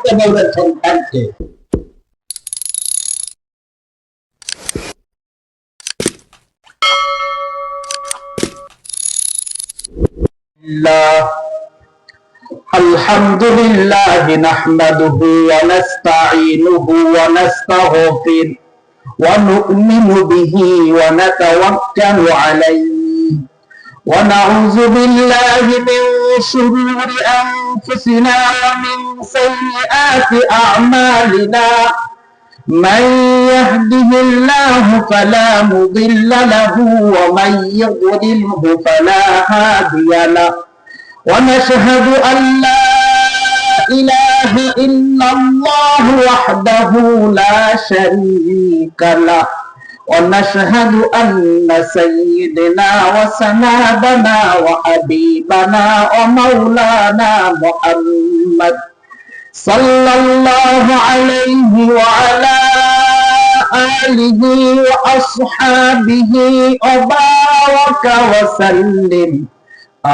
করতে বলবেন সন্তানকে। আলহামদুলিল্লাহ নাহমাদুহু ওয়া নাস্তাঈনুহু ওয়া নাস্তাগফির ওয়া নু'মিনু বিহি ওয়া নাতাওয়াক্কালু আলাইহি ওয়া নাউযু বিল্লাহি মিন শুরুরি আনফুসিনা ওয়া মিন সাইয়্যাতি আ'মালিনা من يهده الله فلا مضل له ومن يضلله فلا هادي له ونشهد أن لا إله إلا الله وحده لا شريك له ونشهد أن سيدنا وسندنا وحبيبنا ومولانا محمد صلى الله عليه وعلى آله وأصحابه وبارك وسلم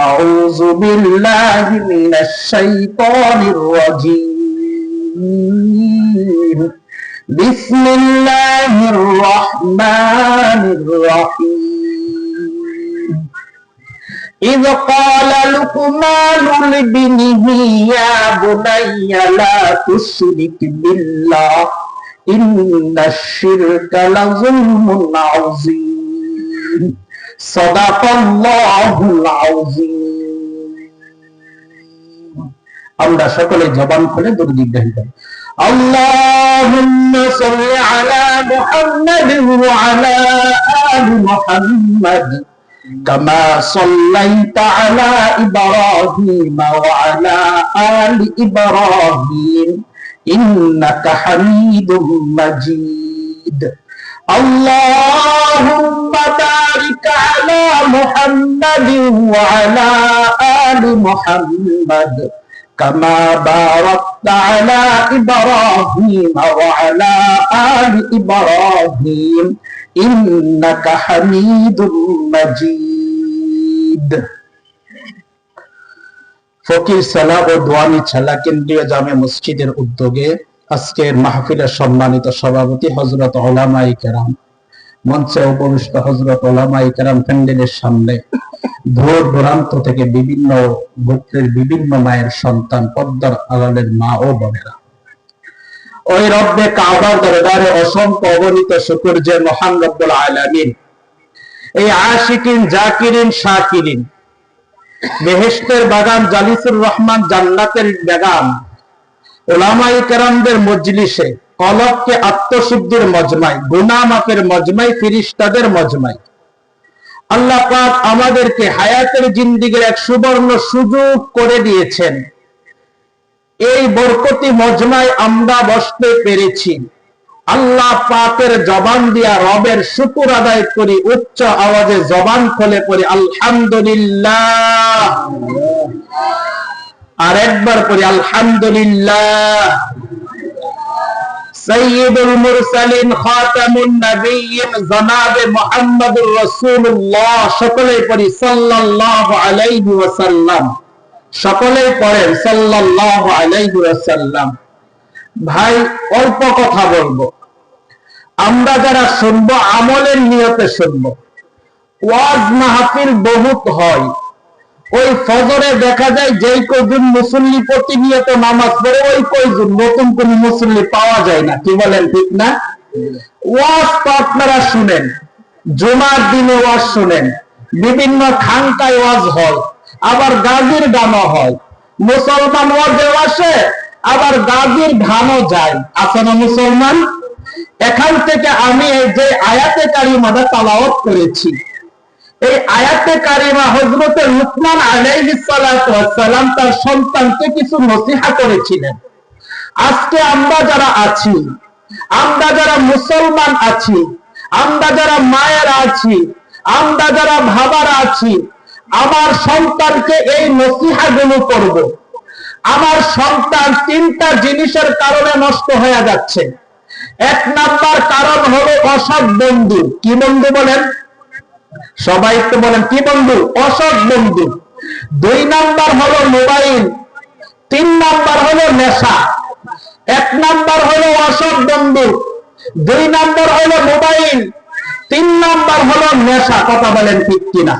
أعوذ بالله من الشيطان الرجيم بسم الله الرحمن الرحيم إذ قال لقمان لابنه يا بني لا تشرك بالله إن الشرك لظلم عظيم صدق الله العظيم আমরা সকলে জবান খুলে দরুদ ইব্রাহিম পড়ি আল্লাহুম্মা সাল্লি আলা মুহাম্মাদিন ওয়া আলা আলি মুহাম্মাদ كما صليت على إبراهيم وعلى آل إبراهيم إنك حميد مجيد اللهم بارك على محمد وعلى آل محمد كما باركت على إبراهيم وعلى آل إبراهيم إنك حميد مجيد ফকির সালাহ ও দোয়ানি ছালা কেন্দ্রীয় জামে মসজিদের উদ্যোগে আজকের মাহফিলের সম্মানিত সভাপতি হযরত উলামায়ে কেরাম, মঞ্চে উপবিষ্ট হযরত উলামায়ে কেরাম, প্যান্ডেলের সামনে দূর দূরান্ত থেকে বিভিন্ন গোত্রের বিভিন্ন মায়ের সন্তান, পর্দার আড়ালের মা ও বোনেরা, ওই রব্বে কাবার দরবারে অসংখ্য অগণিত শুকর যে মহান রব্বুল আলামিন এই আশিকিন জাকিরিন শাকিরিন বেহেশতের বাগান জালিসুর রহমান জান্নাতের বাগান উলামায়ে কেরামদের মজলিসে কলবকে আত্মশুদ্ধির মজমায়, গুনাহ মাফের মজমায়, ফেরেশতাদের মজমায় আল্লাহ পাক আমাদেরকে হায়াতের জিন্দেগীর এক সুবর্ণ সুযোগ করে দিয়েছেন। এই বরকতি মজমায় আমরা বসতে পেরেছি। আল্লাহ পাকের জবান দিয়া রবের শুকর আদায় করি, উচ্চ আওয়াজে জবান খুলে পড়ি আলহামদুলিল্লাহ, আর একবার পড়ি আলহামদুলিল্লাহ। সাইয়্যিদুল মুরসালিন খাতামুন নবিয়্যিন জনাবে মুহাম্মদুর রাসূলুল্লাহ, সকলে পড়ি সাল্লাল্লাহু আলাইহি ওয়াসাল্লাম, সকলেই পড়েন সাল্লাল্লাহু আলাইহি ওয়াসাল্লাম। ভাই, অল্প কথা বলবো। আমরা যারা শুনবো আমলের নিয়তে শুনবো। ওয়াজ মাহফিল বহুত হয়, ওই ফজরে দেখা যায় যেই কয়জন মুসল্লি প্রতিনিয়ত নামাজ পড়ে ওই কয়জন, নতুন কোন মুসল্লি পাওয়া যায় না। কি বলেন, ঠিক না? ওয়াজ তো আপনারা শুনেন, জুমার দিনে ওয়াজ শুনেন, বিভিন্ন খানকায় ওয়াজ হয়, আবার গাজীর গানও হয়। মুসলমান ওয়াজে আসে, আবার গাজীর গানও যায়, আছে না মুসলমান? এখান থেকে আমি এই যে আয়াতে কারিমাটা তেলাওয়াত করেছি, এই আয়াতে কারিমা হযরত লুকমান আলাইহিস সালাতু ওয়াস সালাম তার সন্তানকে কিছু নসিহত করেছিলেন। আজকে আমরা যারা আছি, আমরা যারা মুসলমান আছি, আমরা যারা মায়েরা আছি, আমরা যারা বাবারা আছি, আমার সন্তানকে এই নসিহতগুলো করব। আমার সন্তান তিনটা জিনিসের কারণে নষ্ট হয়ে যাচ্ছে। এক নাম্বার কারণ হলো অসৎ বন্ধু। কি বন্ধু বলেন? সবাই তো বলেন কি বন্ধু? অসৎ বন্ধু। দুই নাম্বার হলো মোবাইল, তিন নাম্বার হলো নেশা। দর্শক বন্ধু, 2 নম্বর হলো মোবাইল, 3 নম্বর হলো নেশা। কথা বলেন ঠিক কিনা?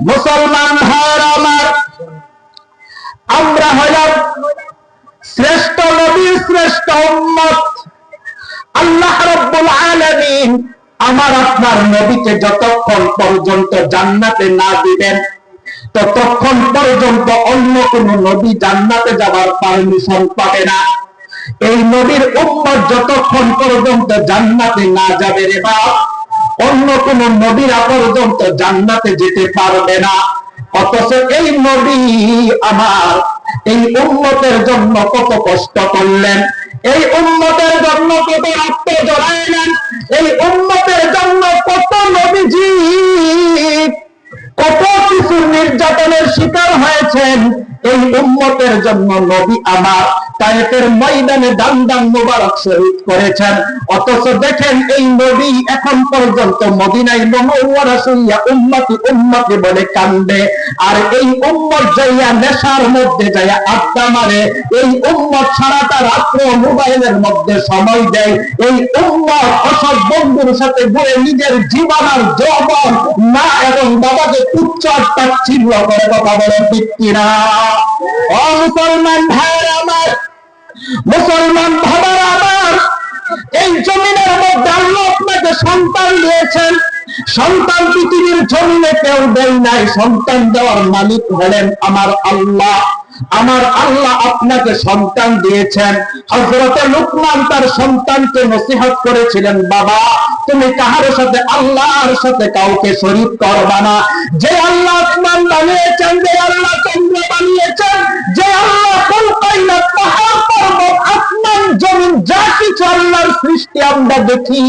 মুসলমান ভাইরা আমার, আমরা হলাম শ্রেষ্ঠ নবীর শ্রেষ্ঠ উম্মত। আল্লাহ রাব্বুল আলামিন আমার আপনার নবীকে যতক্ষণ পর্যন্ত জান্নাতে না দিবেন ততক্ষণ পর্যন্ত অন্য কোন নবী জান্নাতে যাবার পারমিশন পাবে না। এই নবীর উম্মত যতক্ষণ পর্যন্ত জান্নাতে না যাবে রে বাপ, অন্য কোন নবীরা পর্যন্ত জান্নাতে যেতে পারবে না। অথচ এই নবী আমার এই উম্মতের জন্য কত কষ্ট করলেন, এই উম্মতের জন্য কত রক্ত জড়াইলেন, এই উম্মতের জন্য কত নবীজি কত কিছু নির্যাতনের শিকার হয়েছেন। এই উম্মতের জন্য নবী আমার তায়েফের ময়দানে দান দান মোবারক শহীদ করেছেন। অথচ দেখেন এই নবী এখন পর্যন্ত মদিনায় মুনাওয়ারা শুইয়া উম্মতি উম্মতি বলে কান্দে, আর এই উম্মত যাইয়া নেশার মধ্যে যাইয়া আড্ডা মারে, এই উম্মত সারাটা রাত্র মোবাইলের মধ্যে সময় দেয়, এই উম্মত অসৎ বন্ধুর সাথে ঘুরে নিজের জীবন আর যৌবন মা এবং বাবাকে তুচ্ছ তাচ্ছিল্য করে। কথা বলে ঠিক কিনা? ও মুসলমান ভাইরা আমার, মুসলমান ভাইরা আমার, এই জমিনের মধ্যে আল্লাহ আপনাকে সন্তান দিয়েছেন। সন্তান পৃথিবীর জমিনে কেউ দেয় নাই, সন্তান দেওয়ার মালিক হলেন আমার আল্লাহ। আমার আল্লাহ আপনাকে সন্তান দিয়েছেন। হযরত লুকমান তার সন্তানকে নসিহত করেছিলেন, বাবা তুমি কাহার সাথে আল্লাহর সাথে কাউকে শরীক করবা না। যে আল্লাহ আসমান বানিয়েছেন, যে আল্লাহ চন্দ্র বানিয়েছেন, যে আল্লাহ কায়নাত পাহাড় পর্বত আসমান জমিন যা কিছু আল্লাহর সৃষ্টি আমরা দেখি,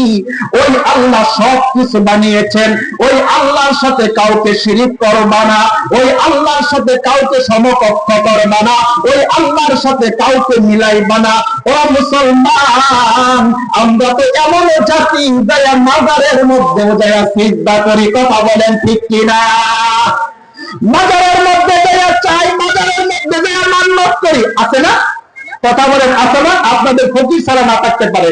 ওই আল্লাহ সব কিছু বানিয়েছেন। ওই আল্লাহর সাথে কাউকে শিরিক করবা না, ওই আল্লাহর সাথে কাউকে সমকক্ষ করবা না, ওই আল্লাহর সাথে কাউকে মিলাইবা না। ও মুসলমান, আমরা তো এমন জাতি যারা মাজারের মধ্যে যারা সিজদা করি। কথা বলেন ঠিক কিনা? মাজারের মধ্যে যারা চাই, মাজারের মধ্যে যারা মান্যত করি, আছে না? কথা বলেন আছে না? আপনাদের ফকির ছাড়া না থাকতে পারে।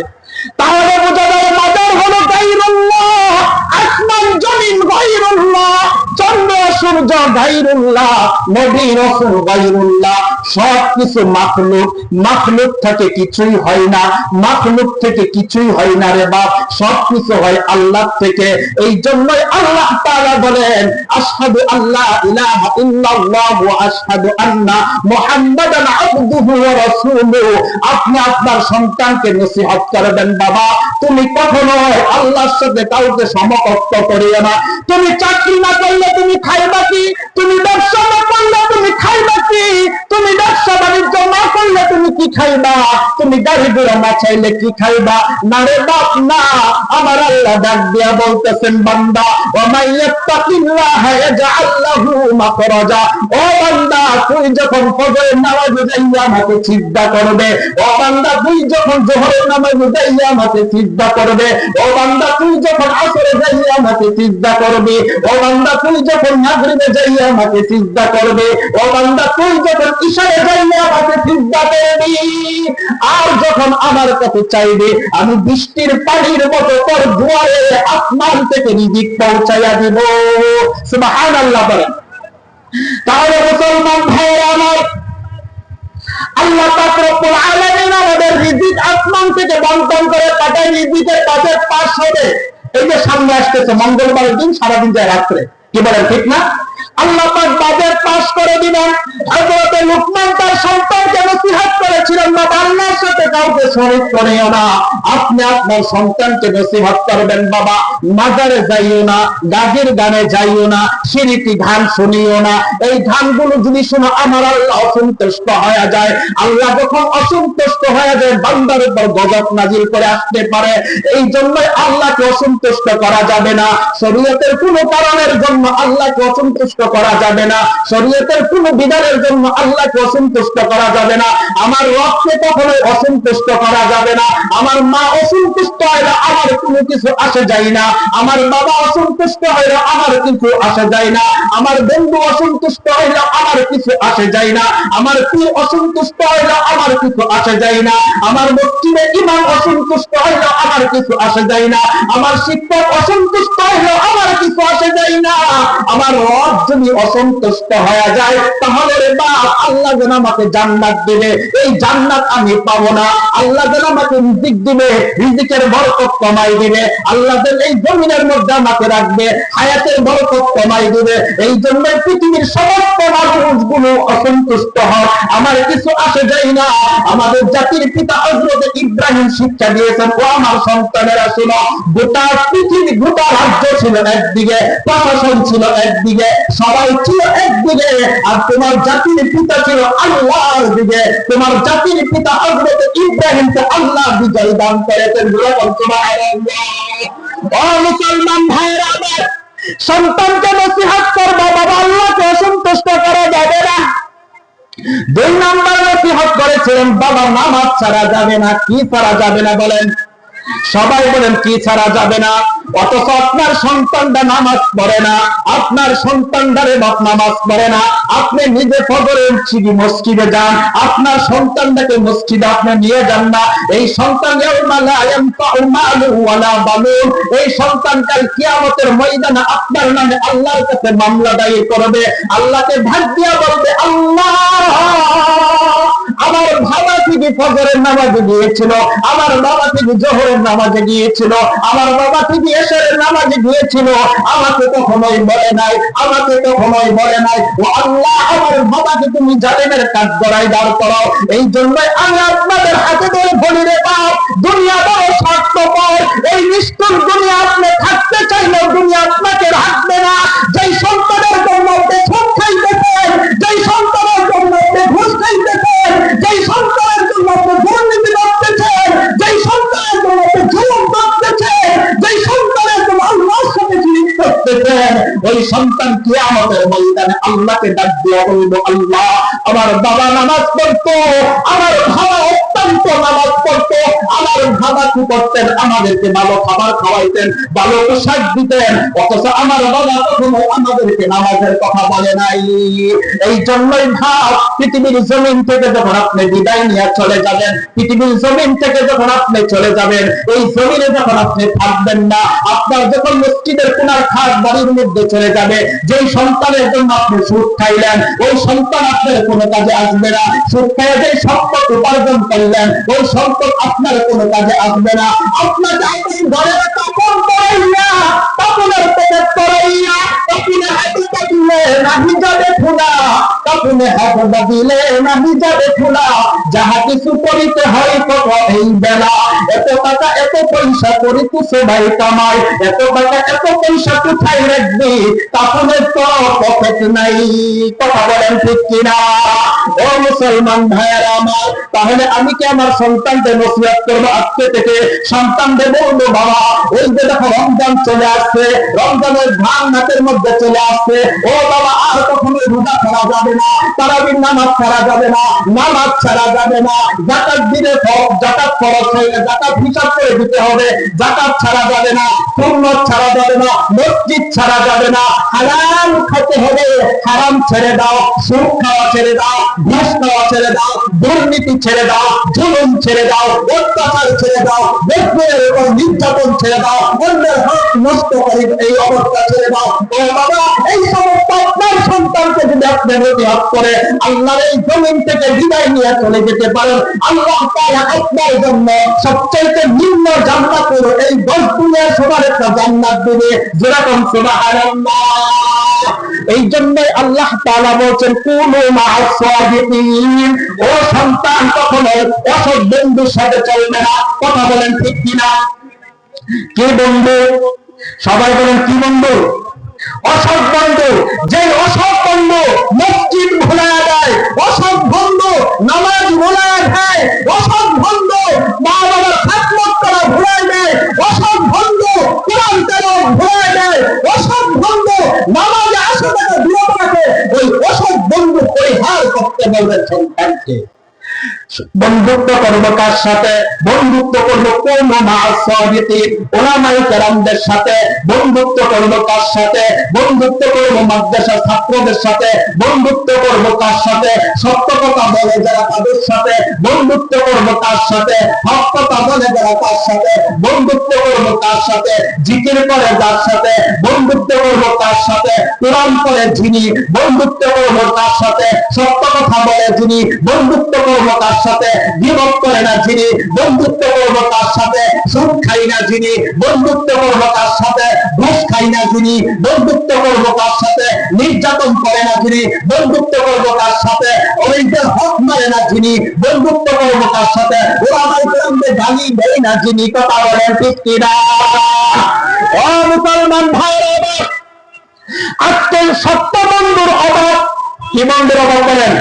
তাহলে বোঝা যায় মাজার হলো গায়রুল্লাহ, আসমান জমিন গায়রুল্লাহ, চন্দ্র সূর্য গায়রুল্লাহ, নবী রাসূল গায়রুল্লাহ, সব কিছু মাখলুক। মাখলুক থেকে কিছুই হয় না, মাখলুক থেকে কিছুই হয় না রে বাপ, সব কিছু হয় আল্লাহ থেকে। এই জন্যই আল্লাহ তাআলা বলেন, আশহাদু আল্লা ইলাহা ইল্লাল্লাহ ওয়া আশহাদু আন্না মুহাম্মাদান আবদুহু ওয়া রাসূলুহু। আপনি আপনার সন্তানকে নসিহত করবেন, বাবা তুমি কখনো আল্লাহর সাথে কাউকে সমকক্ষ করিও না। তুমি চাকরি না করলে তুমি খাইবা কি? তুমি ব্যবসা না করলে তুমি খাইবা কি? তুমি ব্যবসা বাণিজ্য না করলে তুমি কি খাইবা? তুমি গাড়ি ঘোড়া না চাইলে কি খাইবা? না রে বাপ না। আমার আল্লাহ ডাক দিয়া বলতেছেন, বান্দা ওয়া মাইয়াত্তাকিল্লাহা ইয়াজআল লাহু মাখরাজা। ও বান্দা তুই যখন ফজরের নামাজে যাইয়া আমাকে সিজদা করবে, ও বান্দা তুই যখন যোহরের নামাজে যাইয়া আমাকে সিজদা করবে, ও বান্দা তুই যখন আসরে যাইয়া আমাকে সিজদা করবে, ও বান্দা তুই যখন মাগরিবে যাইয়া আমাকে সিজদা করবে, ও বান্দা তুই যখন ইশারে যাইয়া আমাকে সিজদা করবি, আর যখন আমার কাছে চাইবে আমি বৃষ্টির পানির মতো তোর দুয়ারে আসমান থেকে রিজিক পৌঁছাইয়া দিব। সুবহানাল্লাহ বলেন। তাহলে মুসলমান ভাইরা আমার, আল্লাহ পাক রব্বুল আলামিন আমাদের রিজিক আসমান থেকে বন্টন করে পাঠায়। রিজিকের বাজেট পাস হবে। এই যে সামনে আসতেছে মঙ্গলবারের দিন, সারাদিন যায় রাত্রে, কি বলেন ঠিক না? আল্লাহ পাক বাজেট পাস করে দিবেন। হযরত লুকমান তার সন্তানকে নসিহত করেছিলেন, না আল্লাহর সাথে কাউকে শরীক করিও না। আপনি আপনার সন্তানকে নসিহত করবেন, বাবা মাজারে যাইও না, গাজীর গানে যাইও না, শিরকি গান শুনিও না। এই গানগুলো যদি শুনো আমার আল্লাহ অসন্তুষ্ট হয়ে যায়। আল্লাহ যখন অসন্তুষ্ট হয়ে যায় বান্দার উপর গজব নাজিল করে আসতে পারে। এই জন্যই আল্লাহকে অসন্তুষ্ট করা যাবে না। শরীয়তের কোনো কারণের জন্য আল্লাহকে অসন্তুষ্ট করা যাবে না। শরীয়তের কোনো বিধানের জন্য আল্লাহকে অসন্তুষ্ট করা যাবে না। আমার রবকে কখনোই অসন্তুষ্ট করা যাবে না। আমার মা অসন্তুষ্ট হইলে আমার কোনো কিছু আসে যায় না, আমার বাবা অসন্তুষ্ট হইলে আমার কিছু আসে যায় না, আমার বন্ধু অসন্তুষ্ট হইলে আমার কিছু আসে যায় না, আমার পীর অসন্তুষ্ট হইলে আমার কিছু আসে যায় না, আমার মসজিদে ইমাম অসন্তুষ্ট হইলে আমার কিছু আসে যায় না, আমার শিক্ষক অসন্তুষ্ট হইলে আমার কিছু আসে যায় না। আমার রব যদি অসন্তুষ্ট হয়ে যায় তাহলে রে বাপ আল্লাহ যেন আমাকে জান্নাত দিবে, এই জান্নাত আমি পাবো না। আল্লাহ যেন আমাকে রিজিক দিবে, রিজিকের বরকত কমাই দিবে। আল্লাহ যেন এই জমিনের মধ্যে আমাকে রাখবে, হায়াতের বরকত কমাই দিবে। এই জন্য পৃথিবীর সমস্ত মানুষগুলো অসন্তুষ্ট হয়, আমার কিছু আসে যায় না। আমাদের জাতির পিতা হযরত ইব্রাহিম শিক্ষা দিয়েছেন, ও আমার সন্তানেরা শোনো, গোটা পৃথিবী গোটা রাজ্য ছিল একদিকে, প্রশাসন ছিল একদিকে, সবাই ছিল একদিকে, আর তোমার জাতির পিতা ছিল আল্লাহর দিকে। তোমার জাতির পিতা হযরত ইব্রাহিমকে আল্লাহ বিজয় দান করেছেন। সুবহানাল্লাহ। ও মুসলমান ভাইরা আমার, সন্তানকে নসিহত করবা, বাবা আল্লাহকে অসন্তুষ্ট করা যাবে না। 2 নাম্বার নসিহত করেছিলেন, বাবা নামাজ ছাড়া যাবে না। কি ছাড়া যাবে না বলেন? সবাই বলেন কি ছাড়া যাবে না? অথচ আপনার সন্তানরা নামাজ পড়ে না, আপনার সন্তানরা নামাজ পড়ে না। আপনি নিজে ফজরের উঠছি মসজিদে যান, আপনার সন্তানটাকে মসজিদে আপনি নিয়ে যান না। এই সন্তান এই সন্তানকাল কিয়ামতের ময়দানে আপনার নামে আল্লাহর কাছে মামলা দায়ের করবে, আল্লাহকে ভাগ দিয়া বলবে, আল্লাহ আমার বাবা থেকে ফজরের নামাজে গিয়েছিল, আমার বাবা থেকে জোহরের নামাজে গিয়েছিল, আমার বাবা থেকে এশারের নামাজে গিয়েছিল, আমাকে কখনোই বলে নাই, আমাকে কখনোই বলে নাই। ও আল্লাহ, আমার বাবাকে তুমি জালেমের কাজ করাই দাঁড় করো। এই জন্যই আমি আপনাদের হাতে ধরে বলি রে বাপ, দুনিয়া বড় স্বার্থপর। এই নিষ্ঠুর দুনিয়া আপনি থাকতে চাইলেও দুনিয়া আপনাকে রাখবে না। যেই সন্তানের জন্য আপনি সুদ খাইতেছেন, যেই সন্তানের জন্য আপনি ঘুষ খাইতেছেন, যেই সন্তানের জন্য আপনি দুর্নীতি করতেছেন, যেই সন্তানের জন্য আপনি জুলুম করতেছেন, যেই সন্তানের জন্য আল্লাহর সাথে শিরক করতেছেন, ওই সন্তান কিয়ামতের ময়দানে আল্লাহকে ডাক দিয়ে বলবে, আল্লাহ আমার বাবা নামাজ পড়তো, আমার বাবা অত্যন্ত নামাজ পড়তো, আমার বাবা কি করতেন? আমাদেরকে ভালো খাবার খাওয়াইতেন, ভালো পোশাক দিতেন, অথচ আমার বাবা কখনো আমাদেরকে নামাজের কথা বলে নাই। এই জন্যই ভাব, পৃথিবীর জমিন থেকে যখন আপনি বিদায় নিয়ে চলে যাবেন, পৃথিবীর জমিন থেকে যখন আপনি চলে যাবেন, এই জমিনে যখন আপনি থাকবেন না, আপনার যখন মসজিদের কোনার খাট বাড়ির মধ্যে চলে যাবে, যেই সন্তানের জন্য আপনি সুদ খাইলেন, ওই সন্তান আপনার কোনো কাজে আসবে না। সুদ খাইয়ে যে সম্পদ উপার্জন করলেন, ওই সম্পদ আপনার কোনো কাজে আসবে না। আপনাকে আপনি ঘরের কাপড় পরাইয়া, কাপড়ের পেটে পরাইয়া, কাপড়ে হাতে কাটিলে নাহি যাবে খোলা, কাপড়ে হাতে বাঁধিলে নাহি যাবে খোলা। যাহা কিছু করিতে হয় কত এই বেলা, এত টাকা এত পয়সা করি তু সবাই কামাই, এত টাকা এত পয়সা কোথায় রাখবি? কাপড়ের তো পকেট নাই। কথা বলেন ঠিক কিনা? ও মুসলমান ভাইয়েরা আমার, তাহলে আমি কি আমার সন্তানকে নসিহত করবো আজকে থেকে? সন্তানদের বলবো, বাবা ওই যে দেখো রমজান চলে আসছে, রমজানের ধান নাকের মধ্যে চলে আসছে, ও বাবা আর কখনোই রোজা ছাড়া যাবে না, তারাবির নামাজ ছাড়া যাবে না, নামাজ ছাড়া যাবে না, যাকাত দিলে যাকাত খরচ হয়ে যাকাত হিসাব করে দিতে হবে, যাকাত ছাড়া যাবে না, সুন্নত ছাড়া যাবে না, মসজিদ ছাড়া যাবে না, হালাল খেতে হবে, হারাম ছেড়ে দাও, সুদ খাওয়া ছেড়ে দাও, ঘুষ খাওয়া ছেড়ে দাও, দুর্নীতি ছেড়ে দাও, জুলুম ছেড়ে দাও, অত্যাচার ছেড়ে দাও, ব্যক্তির উপর নির্যাতন ছেড়ে দাও, অন্যের হক নষ্ট করে এই অবস্থা ছেড়ে দাও। ও বাবা, এই সমস্ত আপনার সন্তানকে যদি আপনি নসিহত করে আল্লাহর এই জমিন থেকে বিদায় নিয়ে চলে যেতে পারেন, আল্লাহ তাআলা আপনার জন্য সবচেয়ে নিম্ন জান্নাতের এই 10 দুনিয়ার সবার একটা জান্নাত দেবে। যেরকম সুবহানাল্লাহ। এই জন্যই আল্লাহ তাআলা বলেন, কুনু মা'আস সাদিকিন। ও সন্তান, কখনো অসৎ বন্ধুর সাথে চলবে না। কথা বলেন ঠিক কিনা? কি বন্ধু? সবাই বলেন কি বন্ধু? অসৎ বন্ধু। যে অসৎ বন্ধু মসজিদ ভুলায়া দেয়, অসৎ বন্ধু নামাজ ভুলায়া দেয়, অসৎ বন্ধু মা বাবার খিদমত করা ভুলায় দেয়, অসৎ বন্ধু কোরআন তেলাওয়াত ভুলায় দেয়, অসৎ বন্ধু নামাজে আসা থেকে বিরত রাখে, ওই অসৎ বন্ধু পরিহার করতে বলবেন সন্তানকে। বন্ধুত্ব করব কার সাথে? বন্ধুত্ব করব কোন ওলামায়ে কেরামদের সাথে। বন্ধুত্ব করব কার সাথে? বন্ধুত্ব করব মাদ্রাসার ছাত্রদের সাথে। বন্ধুত্ব করব কার সাথে? সত্য কথা বলে যারা তাদের সাথে। বন্ধুত্ব করব কার সাথে? হক কথা বলে যারা তার সাথে। বন্ধুত্ব করব কার সাথে? জিকির করে যার সাথে। বন্ধুত্ব করব কার সাথে? কোরআন পড়ে যিনি। বন্ধুত্ব করব কার সাথে? সত্য কথা বলে যিনি। বন্ধুত্ব করব কার সাথে? গীবত করে না যিনি। বন্ধুত্ব করব কার সাথে? সুদ খাই না যিনি। বন্ধুত্ব করব কার সাথে? ঘুষ খাই না যিনি। বন্ধুত্ব করব কার সাথে? নির্যাতন করে না যিনি। বন্ধুত্ব করব কার সাথে? ওইদের হক মারে না যিনি। বন্ধুত্ব করব কার সাথে? ওলামায়ে কেরামদের গালি দেয় না যিনি। কথা বলেন ঠিক কিনা? ও মুসলমান ভাইরা, আজকাল সত্য বন্ধুর অভাব। কি বন্ধুর অভাব বলেন?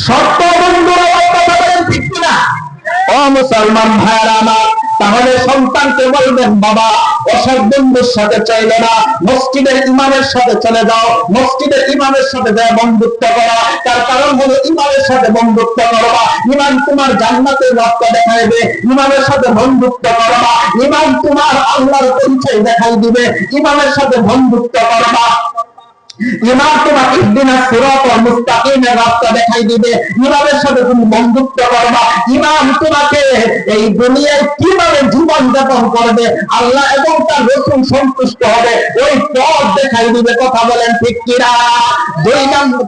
সত্য বন্ধুর অভাব বলেন ঠিক কিনা? ও মুসলমান ভাইরা আমার, তাহলে সন্তানকে বলবেন বাবা অসৎ বন্ধুর সাথে চলে না, মসজিদের ইমামের সাথে চলে যাও। মসজিদের ইমামের সাথে যায় বন্ধুত্ব করা। তার কারণ হলো ইমামের সাথে বন্ধুত্ব করবা, ইমাম তোমার জান্নাতের রাস্তা দেখাইবে। ইমামের সাথে বন্ধুত্ব করবা, ইমাম তোমার আল্লাহর পরিচয় দেখাই দিবে। ইমামের সাথে বন্ধুত্ব করবা, ইমাম তোমাকে ইহদিনাস সিরাতাল মুস্তাকিমের রাস্তা দেখাই দিবে। ইমামের সাথে তুমি বন্ধুত্ব করবা, ইমাম তোমাকে এই দুনিয়ায় কিভাবে জীবন যাপন করবে, আল্লাহ এবং তার রাসূল সন্তুষ্ট হবে, ওই পথ দেখাই দিবে। কথা বলেন ঠিক কিনা?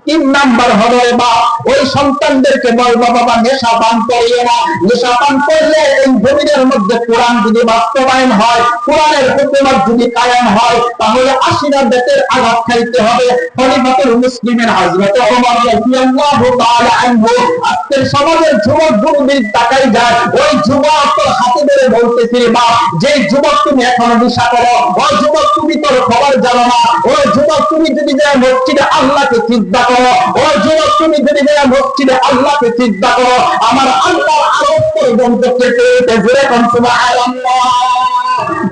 3 নাম্বার হলো বা ওই সন্তানদেরকে বলবা বাবা নেশা পান করিও না। নেশা পান করলে এই জমিনের মধ্যে কোরআন যদি বাস্তবায়ন হয়, কোরআনের হুকুমত যদি কায়েম হয়, তাহলে 80 বেতের আঘাত খাইতে হবে। খলিফাতুল মুসলিমিন হযরত ওমর রাদিয়াল্লাহু তাআলা আনহু আজকের সমাজের যুবক যুবতীর তাকাই যায়, ওই যুবক তো হাতে ধরে বলতেছে মা, যে যুবক তুমি এখনো নেশা করো, ওই যুবক তুমি তোর খবর জানো না। ওই যুবক তুমি যদি যায় মসজিদে আল্লাহকে সিজদা করো, ওই যুবক তুমি যদি যায় মসজিদে আল্লাহকে সিজদা করো, আমার আল্লাহর আরশ পর্যন্ত কেটে কেটে জোরে কোন সুবহানাল্লাহ।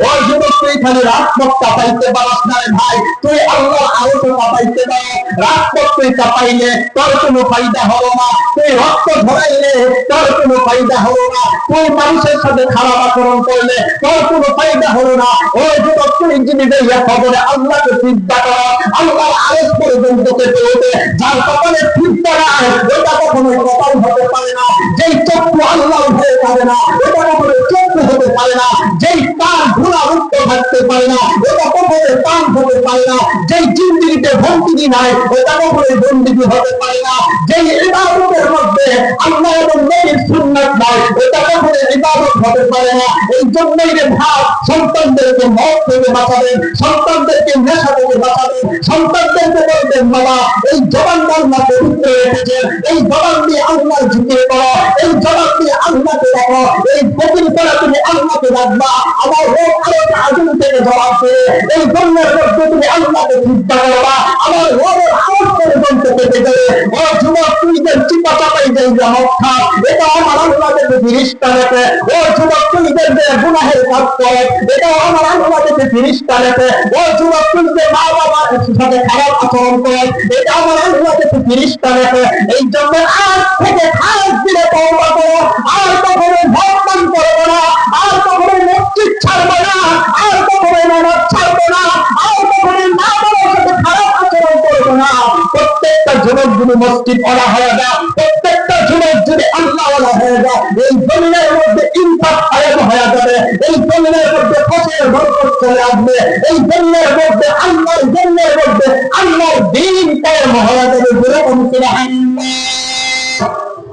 ওই যুবক তুই খালি রাজপথ কাঁপাইতে পারস না রে ভাই, তুই আল্লাহর আরশ কাঁপাইতে পারো। রাজপথ তুই কাঁপাইলে তোর কোনো ফায়দা হলো না, তুই রক্ত ঝরাইলে তোর কোনো ফায়দা হলো না, তুই মানুষের সাথে খারাপ আচরণ করলে তোর কোনো ফায়দা হলো না। ওই যুবক তুই যদি দেয়া খবরে আল্লাহকে সিজদা করো, আল্লাহর আরশ পর্যন্ত কেটে ওঠে। যার কপালে সিজদা নাই ওটা কখনো কপাল হতে পারে না। যেই চক্ষু আল্লাহর ভয়ে পারে না ওটা কখনো চক্ষু হতে পারে না। যেই কান ঘোড়া মুক্ত থাকতে পারে না ওটা কখনো কান হতে পারে না। যেই জিন্দিগিতে বন্দিগি নাই ওটা কখনো বন্দিগি হতে পারে না। যেই ইবাদতের মধ্যে আল্লাহ এবং নবীর সুন্নাত নাই ওটা কখনো ইবাদত হতে পারে না। এই জন্যই রে ভাই, সন্তানদেরকে মদ থেকে বাঁচাবেন, সন্তানদেরকে নেশা থেকে বাঁচাবেন, সন্তানদেরকে বলবেন বাবা এই জবান আল্লাহ পবিত্র রেখেছে, এই জবান দিয়ে আল্লাহর জিকির করো, এই জবান দিয়ে আল্লাহকে রাখো, এই জিকির করে তুমি আল্লাহকে রাখবা। আমার রোগ আরো আগুন থেকে জবাব দিয়ে এই জন্যের মধ্যে তুমি আল্লাহকে চিন্তা করবা, আমার রোগের আওয়াজ পর্যন্ত কেটে যাবে। ও যুবক তুই যে চিপা চাপাই যাই মদ খা, এটা আমার আল্লাহকে ফিরিস্তা রেখে। ও যুবক তুই যে গুনাহের কাজ করে, এটা আমার আল্লাহকে ফিরিস্তা রেখে। ও যুবক তুই যে মা বাবার সাথে খারাপ আচরণ করে, এটা আমার আল্লাহকে ফিরিস্তা রেখে। এই জন্য আজ থেকে খারাপ দিলে তওবা করো, আর কখনো মদ পান করবো না, আর কখনো মসজিদ ছাড়বো না, আর কখনো নামাজ ছাড়বো না, আর কখনো মা বাবার সাথে খারাপ আচরণ করবো না। প্রত্যেকটা যুবক যদি মসজিদ ওলা হয়ে যায়, প্রত্যেকটা যুবক যদি আল্লাহ ওলা হয়ে যায়, এই জমিনের মধ্যে ইনসাফ কায়েম হয়ে যাবে, এই জমিনের মধ্যে ফসলের বরকত চলে আসবে, এই জমিনের মধ্যে আল্লাহর জমিনের মধ্যে আল্লাহর দ্বীন কায়েম হয়ে যাবে। যেরকম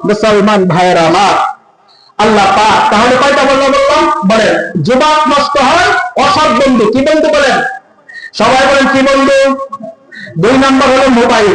মুসলমান ভাইয়েরা আমার, আল্লাহ পাক তাহলে কয়টা বললাম? বলেন যুবক নষ্ট হয় অসৎ বন্ধু। কি বন্ধু বলেন? সবাই বলেন কি বন্ধু? 2 নাম্বার হলো মোবাইল,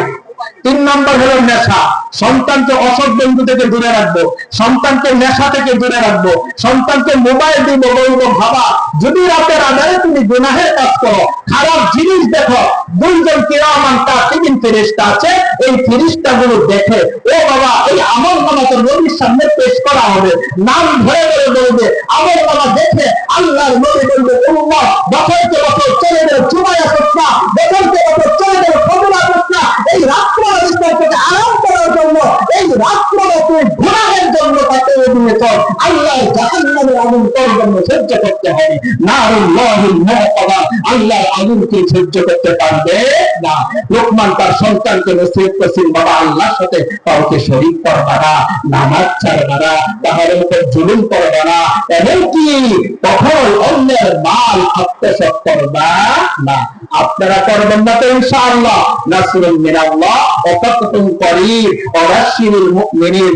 3 নাম্বার হলো নেশা। সন্তানকে অসৎ বন্ধু থেকে দূরে রাখবো, সন্তানকে নেশা থেকে দূরে রাখবো, সন্তানকে মোবাইল দিব, বলবো ভাবা যদি রাতের আধারে তুমি গুনাহের কাজ করো, খারাপ জিনিস দেখো, 2জন কিরামান কাতিবিন ফেরেশতা আছে, এই ফেরেশতা গুলো দেখে ও বাবা এই আমলনামা তো নবীর সামনে পেশ করা হবে, নাম ধরে ধরে বলবে আমলনামা দেখে আল্লাহর নবী বলবে আল্লাহ বছরকে বছর চলে গেল জুমায় আসত না, বছরকে বছর চলে গেল ফজর আসত না, এই রাত্র থেকে আরাম করার জন্য এই রাত অধীনে চল, আল্লাহ জাহান্নামের আগুন তোর জন্য সহ্য করতে হবে। নারুল্লাহিল মুআতাদা, আল্লাহর আগুনকে সহ্য করতে পারবে না। লোকমান তার সন্তানকে নসিহত করছেন, বাবা আল্লাহর সাথে কাউকে শরীক করবা না, নামাজ ছাড়বা না, তাহলে উপর জুলুম করবা না, এমনকি কখনো অন্যের মাল আত্মসাৎ করবা না। আপনারা করবেন না তো ইনশাআল্লাহ। নাসরুম মিনাল্লাহ ওয়া ফাতহুন করিম ওয়া বাশশিরিল মুমিনিন।